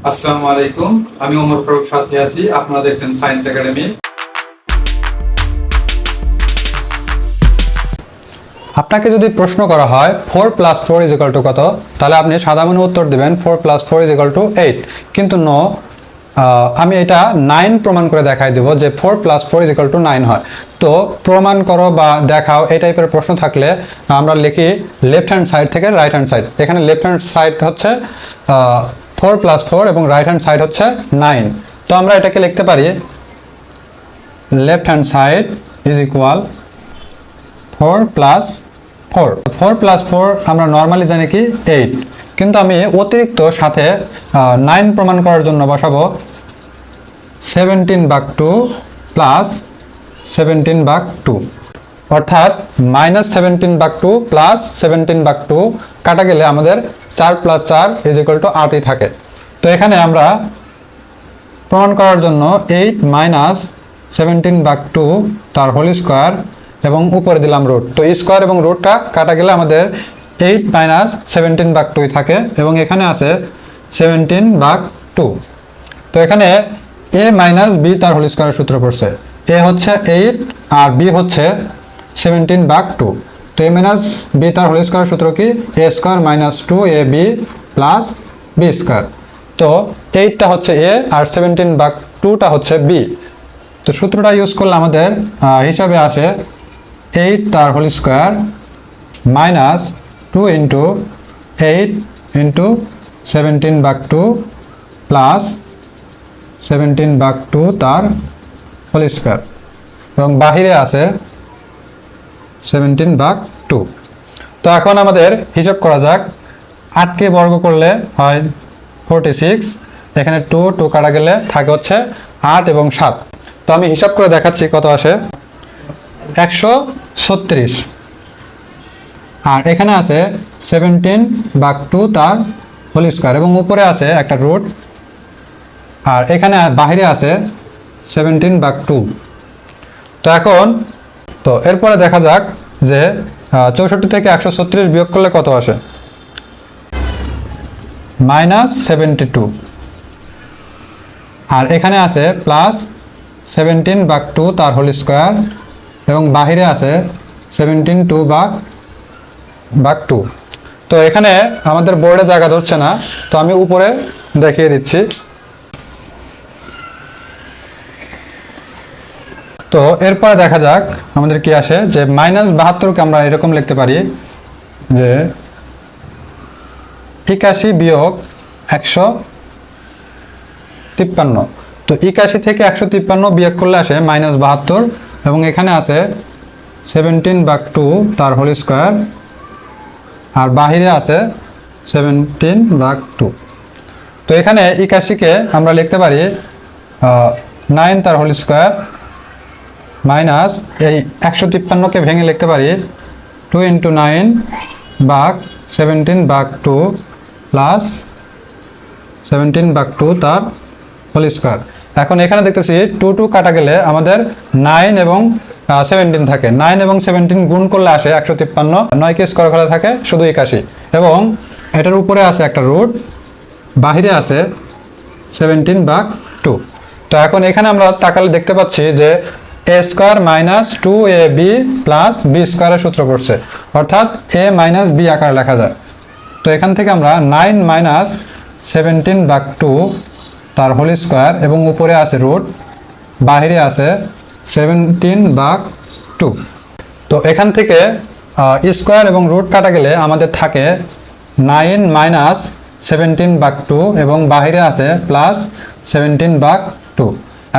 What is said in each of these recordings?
আসসালামু আলাইকুম, আমি ওমর ফারুক সাথে আছি। আপনারা দেখছেন সায়েন্স একাডেমি। আপনাকে যদি প্রশ্ন করা হয় 4 + 4 = কত, তাহলে আপনি সাধারণ উত্তর দিবেন 4 + 4 = 8। কিন্তু নো, আমি এটা 9 প্রমাণ করে দেখাই দেব যে 4 + 4 = 9 হয়। তো প্রমাণ করো বা দেখাও এই টাইপের প্রশ্ন থাকলে আমরা লিখি লেফট হ্যান্ড সাইড থেকে রাইট হ্যান্ড সাইড। এখানে লেফট হ্যান্ড সাইড হচ্ছে 4 + 4 এবং রাইট হ্যান্ড সাইড হচ্ছে 9। তো আমরা এটাকে লিখতে পারি left hand side is equal 4 + 4। 4 + 4 আমরা নর্মালি জানি কি 8, কিন্তু আমি অতিরিক্ত সাথে 9 প্রমাণ করার জন্য বসাবো 17/2 + 17/2, অর্থাৎ -17/2 + 17/2 কাটা গেলে আমাদের 4 + 4 = 8ই থাকে। তো এখানে আমরা প্রমাণ করার জন্য 8 - 17/2 তার হোল স্কোয়ার এবং উপরে দিলাম রুট। তো স্কোয়ার এবং রুটটা কাটা গেলে আমাদের 8 - 17/2 থাকে এবং এখানে আছে 17/2। তো এখানে a - b তার হোল স্কোয়ারের সূত্র পড়ছে। a হচ্ছে 8 আর b হচ্ছে 17/2। তো a - b তার হোল স্কোয়ারের সূত্র কি? a² - 2ab + b square. তো 8টা হচ্ছে a আর 17/2টা হচ্ছে b। তো সূত্রটা ইউজ করলে আমাদের হিসাবে আসে 8 তার হোল স্কোয়ার - 2 × 8 × 17/2 + 17/2 তার হোল স্কোয়ার এবং বাহিরে আছে 17/2। তো এখন আমাদের হিসাব করা যাক। 8কে বর্গ করলে হয় 46, এখানে 2 কাটা গেলে থাকে হচ্ছে 8 এবং 7। তো আমি হিসাব করে দেখাচ্ছি কত আসে। 136 আর এখানে আছে 17/2 তার হোল স্কোয়ার এবং উপরে আছে একটা রুট আর এখানে বাহিরে আছে 17/2। তো এরপরে দেখা যাক যে 64 থেকে 136 বিয়োগ করলে কত আসে। -72 আর এখানে আছে +17/2 তার হোল স্কোয়ার এবং বাহিরে আছে 17/2। তো এখানে আমাদের বোর্ডে জায়গা ধরছে না, তো আমি উপরে দেখিয়ে দিচ্ছি। তো এরপরে দেখা যাক আমাদের কি আসে, যে -72কে আমরা এরকম লিখতে পারি যে 81 - 153। তো 81 থেকে 153 বিয়োগ করলে আসে -72 এবং এখানে আছে 17/2 তার হোল স্কোয়ার আর বাহিরে আছে 17/2। তো এখানে 81কে আমরা লিখতে পারি 9 তার হোল স্কোয়ার মাইনাস এই 153কে ভেঙে লিখতে পারি 2 × 9 / 17/2 + 17/2 তার হোল স্কোয়ার। এখন এখানে দেখতেছি 2 কাটা গেলে আমাদের 9 এবং 17 থাকে। 9 এবং 17 গুণ করলে আসে 153। 9কে স্কোয়ার করলে থাকে শুধু 81 এবং এটার উপরে আছে একটা রুট, বাহিরে আছে 17/2। তো এখন এখানে আমরা তাকালে দেখতে পাচ্ছি যে a² - 2ab + b স্কোয়ারের সূত্র পড়ছে, অর্থাৎ a - b আকারে লেখা যায়। তো এখান থেকে আমরা 9 - 17/2 তার হোল স্কোয়ার এবং উপরে আছে রুট, বাহিরে আছে 17/2। তো এখান থেকে স্কোয়ার এবং রুট কাটা গেলে আমাদের থাকে 9 - 17/2 এবং বাহিরে আছে +17/2।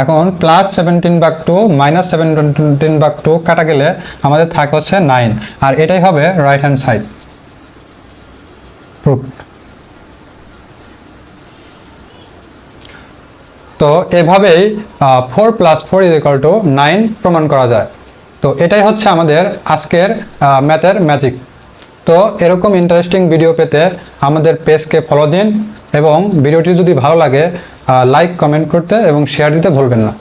এখন +17/2 - 17/2 কাটা গেলে আমাদের থাকে হচ্ছে 9 আর এটাই হবে রাইট হ্যান্ড সাইড। প্রুফ। তো এভাবেই 4 + 4 = 9 প্রমাণ করা যায়। তো এটাই হচ্ছে আমাদের আজকের ম্যাথের ম্যাজিক। তো এরকম ইন্টারেস্টিং ভিডিও পেতে আমাদের পেজকে ফলো দিন এবং ভিডিওটি যদি ভালো লাগে লাইক, কমেন্ট করতে এবং শেয়ার দিতে ভুলবেন না।